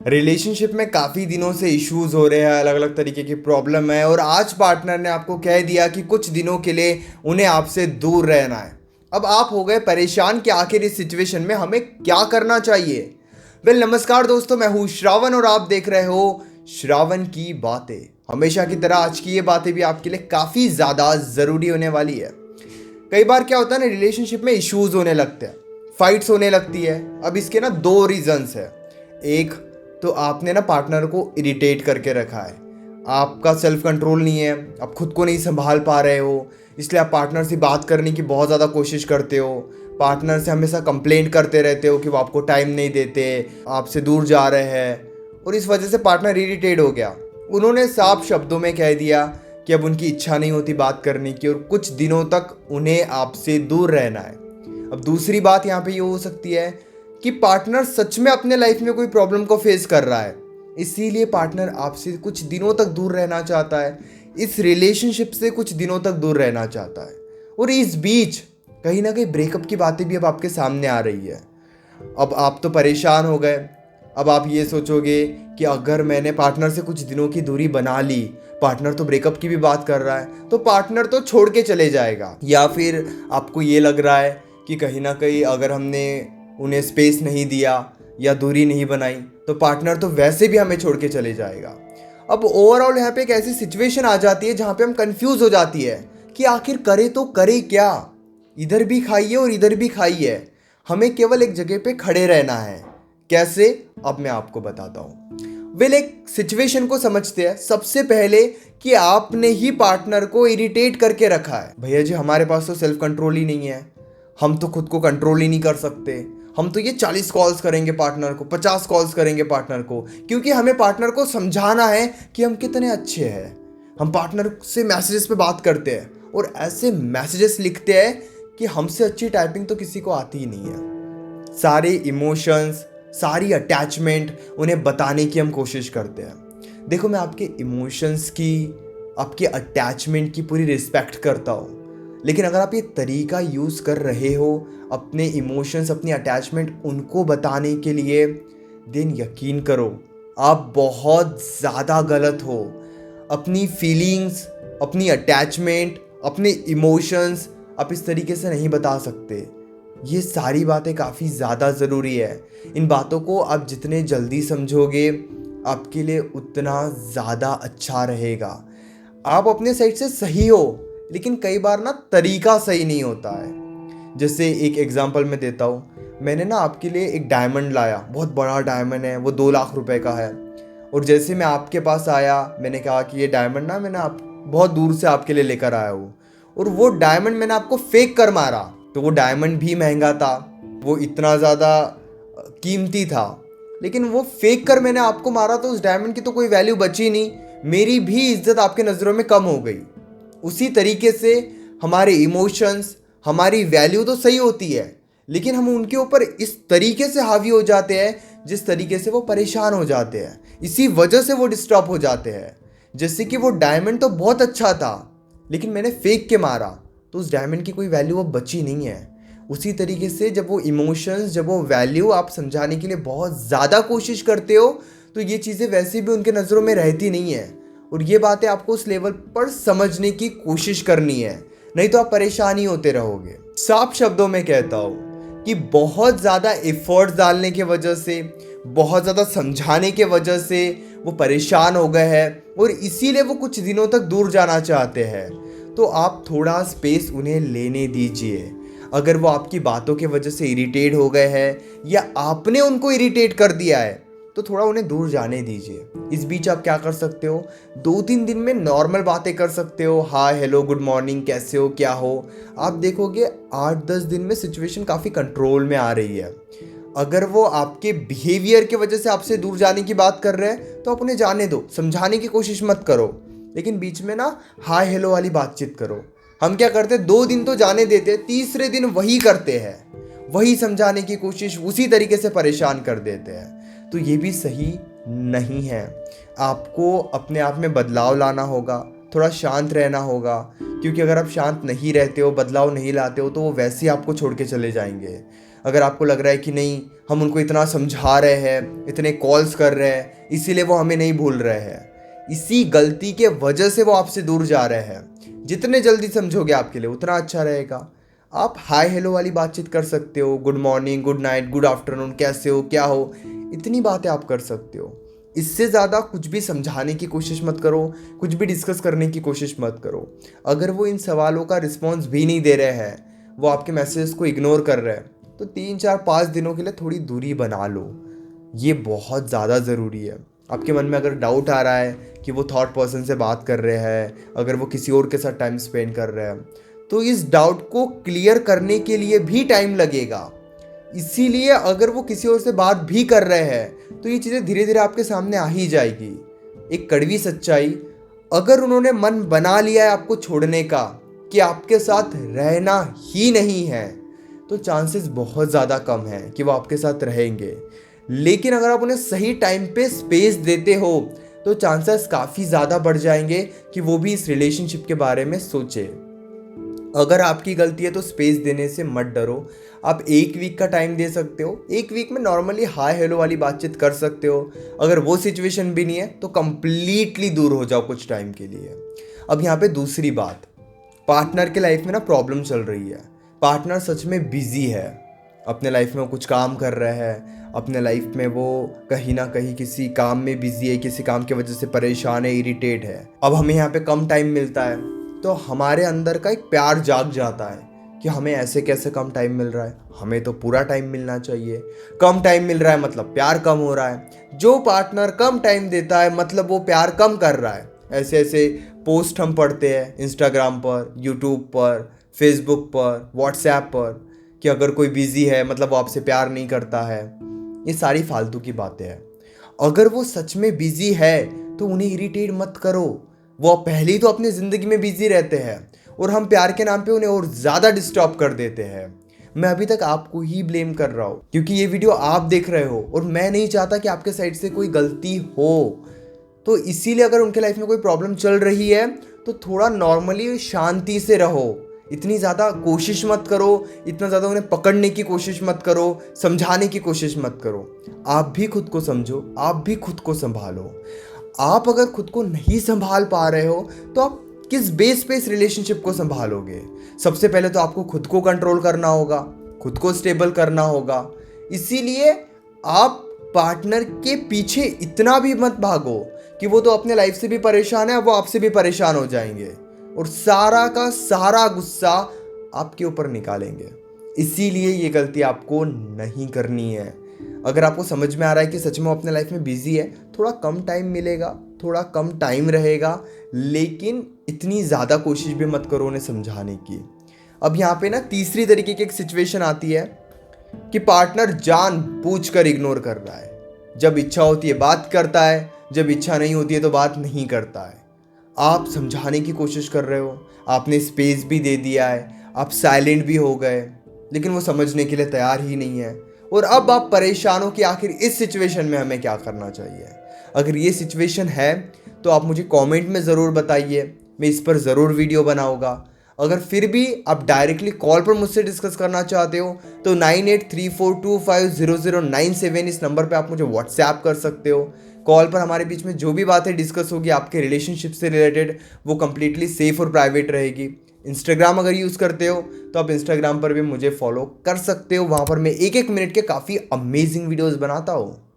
Relationship में काफ़ी दिनों से इश्यूज हो रहे हैं, अलग अलग तरीके की प्रॉब्लम है और आज पार्टनर ने आपको कह दिया कि कुछ दिनों के लिए उन्हें आपसे दूर रहना है। अब आप हो गए परेशान कि आखिर इस सिचुएशन में हमें क्या करना चाहिए। नमस्कार दोस्तों, मैं हूँ श्रावण और आप देख रहे हो श्रावण की बातें। हमेशा की तरह आज की ये बातें भी आपके लिए काफ़ी ज़्यादा ज़रूरी होने वाली है। कई बार क्या होता है ना, रिलेशनशिप में इश्यूज होने लगते हैं, फाइट्स होने लगती है। अब इसके ना दो रीजंस है। एक तो आपने ना पार्टनर को इरिटेट करके रखा है, आपका सेल्फ कंट्रोल नहीं है, आप खुद को नहीं संभाल पा रहे हो, इसलिए आप पार्टनर से बात करने की बहुत ज़्यादा कोशिश करते हो। पार्टनर से हमेशा कंप्लेंट करते रहते हो कि वो आपको टाइम नहीं देते, आपसे दूर जा रहे हैं, और इस वजह से पार्टनर इरिटेट हो गया। उन्होंने साफ शब्दों में कह दिया कि अब उनकी इच्छा नहीं होती बात करने की और कुछ दिनों तक उन्हें आपसे दूर रहना है। अब दूसरी बात यहाँ पे ये हो सकती है कि पार्टनर सच में अपने लाइफ में कोई प्रॉब्लम को फेस कर रहा है, इसीलिए पार्टनर आपसे कुछ दिनों तक दूर रहना चाहता है, इस रिलेशनशिप से कुछ दिनों तक दूर रहना चाहता है। और इस बीच कहीं ना कहीं ब्रेकअप की बातें भी अब आपके सामने आ रही है। अब आप तो परेशान हो गए। अब आप ये सोचोगे कि अगर मैंने पार्टनर से कुछ दिनों की दूरी बना ली, पार्टनर तो ब्रेकअप की भी बात कर रहा है, तो पार्टनर तो छोड़ के चले जाएगा। या फिर आपको ये लग रहा है कि कहीं ना कहीं अगर हमने उन्हें स्पेस नहीं दिया या दूरी नहीं बनाई तो पार्टनर तो वैसे भी हमें छोड़ के चले जाएगा। अब ओवरऑल यहाँ पे एक ऐसी सिचुएशन आ जाती है जहाँ पे हम कंफ्यूज हो जाती है कि आखिर करे तो करे क्या। इधर भी खाइए और इधर भी खाइए, हमें केवल एक जगह पे खड़े रहना है। कैसे, अब मैं आपको बताता हूँ। एक सिचुएशन को समझते हैं सबसे पहले कि आपने ही पार्टनर को इरिटेट करके रखा है। भैया जी, हमारे पास तो सेल्फ कंट्रोल ही नहीं है, हम तो खुद को कंट्रोल ही नहीं कर सकते। हम तो ये 40 कॉल्स करेंगे पार्टनर को, 50 कॉल्स करेंगे पार्टनर को, क्योंकि हमें पार्टनर को समझाना है कि हम कितने अच्छे हैं। हम पार्टनर से मैसेजेस पे बात करते हैं और ऐसे मैसेजेस लिखते हैं कि हमसे अच्छी टाइपिंग तो किसी को आती ही नहीं है। सारे इमोशंस, सारी अटैचमेंट उन्हें बताने की हम कोशिश करते हैं। देखो, मैं आपके इमोशंस की, आपके अटैचमेंट की पूरी रिस्पेक्ट करता हूँ, लेकिन अगर आप ये तरीका यूज़ कर रहे हो अपने इमोशंस, अपनी अटैचमेंट उनको बताने के लिए, देन यकीन करो आप बहुत ज़्यादा गलत हो। अपनी फीलिंग्स, अपनी अटैचमेंट, अपने इमोशंस आप इस तरीके से नहीं बता सकते। ये सारी बातें काफ़ी ज़्यादा ज़रूरी है। इन बातों को आप जितने जल्दी समझोगे आपके लिए उतना ज़्यादा अच्छा रहेगा। आप अपने साइड से सही हो, लेकिन कई बार ना तरीका सही नहीं होता है। जैसे एक एग्जांपल मैं देता हूँ। मैंने ना आपके लिए एक डायमंड लाया, बहुत बड़ा डायमंड है, वो 2 लाख रुपए का है। और जैसे मैं आपके पास आया, मैंने कहा कि ये डायमंड ना मैंने आप बहुत दूर से आपके लिए लेकर आया हूँ, और वो डायमंड मैंने आपको फेंक कर मारा। तो वो डायमंड भी महंगा था, वो इतना ज़्यादा कीमती था, लेकिन वो फेंक कर मैंने आपको मारा तो उस डायमंड की तो कोई वैल्यू बची नहीं, मेरी भी इज्जत आपके नज़रों में कम हो गई। उसी तरीके से हमारे इमोशंस, हमारी वैल्यू तो सही होती है, लेकिन हम उनके ऊपर इस तरीके से हावी हो जाते हैं जिस तरीके से वो परेशान हो जाते हैं, इसी वजह से वो डिस्टर्ब हो जाते हैं। जैसे कि वो डायमंड तो बहुत अच्छा था, लेकिन मैंने फेंक के मारा तो उस डायमंड की कोई वैल्यू अब बची नहीं है। उसी तरीके से जब वो इमोशंस, जब वो वैल्यू आप समझाने के लिए बहुत ज़्यादा कोशिश करते हो तो ये चीज़ें वैसे भी उनके नज़रों में रहती नहीं है। और ये बातें आपको उस लेवल पर समझने की कोशिश करनी है, नहीं तो आप परेशान ही होते रहोगे। साफ शब्दों में कहता हूँ कि बहुत ज़्यादा एफर्ट्स डालने की वजह से, बहुत ज़्यादा समझाने के वजह से वो परेशान हो गए हैं और इसीलिए वो कुछ दिनों तक दूर जाना चाहते हैं। तो आप थोड़ा स्पेस उन्हें लेने दीजिए। अगर वो आपकी बातों की वजह से इरिटेट हो गए हैं या आपने उनको इरिटेट कर दिया है तो थोड़ा उन्हें दूर जाने दीजिए। इस बीच आप क्या कर सकते हो, 2-3 दिन में नॉर्मल बातें कर सकते हो, हाय हेलो गुड मॉर्निंग कैसे हो क्या हो। आप देखोगे 8-10 दिन में सिचुएशन काफ़ी कंट्रोल में आ रही है। अगर वो आपके बिहेवियर की वजह से आपसे दूर जाने की बात कर रहे हैं तो आप उन्हें जाने दो, समझाने की कोशिश मत करो, लेकिन बीच में ना हाय हेलो वाली बातचीत करो। हम क्या करते हैं, 2 दिन तो जाने देते, तीसरे दिन वही करते हैं, वही समझाने की कोशिश, उसी तरीके से परेशान कर देते हैं। तो ये भी सही नहीं है। आपको अपने आप में बदलाव लाना होगा, थोड़ा शांत रहना होगा, क्योंकि अगर आप शांत नहीं रहते हो, बदलाव नहीं लाते हो तो वो वैसे ही आपको छोड़ के चले जाएंगे। अगर आपको लग रहा है कि नहीं, हम उनको इतना समझा रहे हैं, इतने कॉल्स कर रहे हैं, इसीलिए वो हमें नहीं भूल रहे हैं, इसी गलती के वजह से वो आपसे दूर जा रहे हैं। जितने जल्दी समझोगे आपके लिए उतना अच्छा रहेगा। आप हाय हेलो वाली बातचीत कर सकते हो, good morning, good night, good afternoon, कैसे हो, क्या हो, इतनी बातें आप कर सकते हो। इससे ज़्यादा कुछ भी समझाने की कोशिश मत करो, कुछ भी डिस्कस करने की कोशिश मत करो। अगर वो इन सवालों का रिस्पॉन्स भी नहीं दे रहे हैं, वो आपके मैसेज को इग्नोर कर रहे हैं, तो 3 4 5 दिनों के लिए थोड़ी दूरी बना लो। ये बहुत ज़्यादा ज़रूरी है। आपके मन में अगर डाउट आ रहा है कि वो थर्ड पर्सन से बात कर रहे हैं, अगर वो किसी और के साथ टाइम स्पेंड कर रहे हैं, तो इस डाउट को क्लियर करने के लिए भी टाइम लगेगा। इसीलिए अगर वो किसी और से बात भी कर रहे हैं तो ये चीज़ें धीरे धीरे आपके सामने आ ही जाएगी। एक कड़वी सच्चाई, अगर उन्होंने मन बना लिया है आपको छोड़ने का, कि आपके साथ रहना ही नहीं है, तो चांसेस बहुत ज़्यादा कम हैं कि वो आपके साथ रहेंगे। लेकिन अगर आप उन्हें सही टाइम पे स्पेस देते हो तो चांसेस काफ़ी ज़्यादा बढ़ जाएंगे कि वो भी इस रिलेशनशिप के बारे में सोचे। अगर आपकी गलती है तो स्पेस देने से मत डरो। आप 1 वीक का टाइम दे सकते हो। 1 वीक में नॉर्मली हाय हेलो वाली बातचीत कर सकते हो। अगर वो सिचुएशन भी नहीं है तो कंप्लीटली दूर हो जाओ कुछ टाइम के लिए। अब यहाँ पे दूसरी बात, पार्टनर के लाइफ में ना प्रॉब्लम चल रही है। पार्टनर सच में बिजी है, अपने लाइफ में वो कुछ काम कर रहा है, अपने लाइफ में वो कहीं ना कहीं किसी काम में बिजी है, किसी काम की वजह से परेशान है, इरिटेट है। अब हमें यहाँ पे कम टाइम मिलता है तो हमारे अंदर का एक प्यार जाग जाता है कि हमें ऐसे कैसे कम टाइम मिल रहा है, हमें तो पूरा टाइम मिलना चाहिए। कम टाइम मिल रहा है मतलब प्यार कम हो रहा है। जो पार्टनर कम टाइम देता है मतलब वो प्यार कम कर रहा है। ऐसे ऐसे पोस्ट हम पढ़ते हैं इंस्टाग्राम पर, यूट्यूब पर, फेसबुक पर, व्हाट्सएप पर, कि अगर कोई बिजी है मतलब वो आपसे प्यार नहीं करता है। ये सारी फालतू की बातें हैं। अगर वो सच में बिजी है तो उन्हें इरिटेट मत करो। वो पहले ही तो अपनी ज़िंदगी में बिजी रहते हैं और हम प्यार के नाम पे उन्हें और ज़्यादा डिस्टर्ब कर देते हैं। मैं अभी तक आपको ही ब्लेम कर रहा हूँ क्योंकि ये वीडियो आप देख रहे हो और मैं नहीं चाहता कि आपके साइड से कोई गलती हो। तो इसीलिए अगर उनके लाइफ में कोई प्रॉब्लम चल रही है तो थोड़ा नॉर्मली शांति से रहो। इतनी ज़्यादा कोशिश मत करो, इतना ज़्यादा उन्हें पकड़ने की कोशिश मत करो, समझाने की कोशिश मत करो। आप भी खुद को समझो, आप भी खुद को संभालो। आप अगर खुद को नहीं संभाल पा रहे हो तो आप किस बेस पे इस रिलेशनशिप को संभालोगे? सबसे पहले तो आपको खुद को कंट्रोल करना होगा, खुद को स्टेबल करना होगा। इसीलिए आप पार्टनर के पीछे इतना भी मत भागो कि वो तो अपने लाइफ से भी परेशान है, वो आपसे भी परेशान हो जाएंगे और सारा का सारा गुस्सा आपके ऊपर निकालेंगे। इसीलिए ये गलती आपको नहीं करनी है। अगर आपको समझ में आ रहा है कि सच में वो अपने लाइफ में बिजी है, थोड़ा कम टाइम मिलेगा, थोड़ा कम टाइम रहेगा, लेकिन इतनी ज़्यादा कोशिश भी मत करो उन्हें समझाने की। अब यहाँ पे ना तीसरी तरीके की एक सिचुएशन आती है कि पार्टनर जानबूझ कर इग्नोर कर रहा है। जब इच्छा होती है बात करता है, जब इच्छा नहीं होती है तो बात नहीं करता है। आप समझाने की कोशिश कर रहे हो, आपने स्पेस भी दे दिया है, आप साइलेंट भी हो गए, लेकिन वो समझने के लिए तैयार ही नहीं है। और अब आप परेशान हो कि आखिर इस सिचुएशन में हमें क्या करना चाहिए। अगर ये सिचुएशन है तो आप मुझे कमेंट में ज़रूर बताइए, मैं इस पर ज़रूर वीडियो बनाऊंगा। अगर फिर भी आप डायरेक्टली कॉल पर मुझसे डिस्कस करना चाहते हो तो 9834250097 इस नंबर पे आप मुझे व्हाट्सएप कर सकते हो। कॉल पर हमारे बीच में जो भी बातें डिस्कस होगी आपके रिलेशनशिप से रिलेटेड, वो कम्प्लीटली सेफ और प्राइवेट रहेगी। इंस्टाग्राम अगर यूज़ करते हो तो आप इंस्टाग्राम पर भी मुझे फॉलो कर सकते हो। वहाँ पर मैं 1 1 मिनट के काफ़ी अमेजिंग वीडियोज़ बनाता हूँ।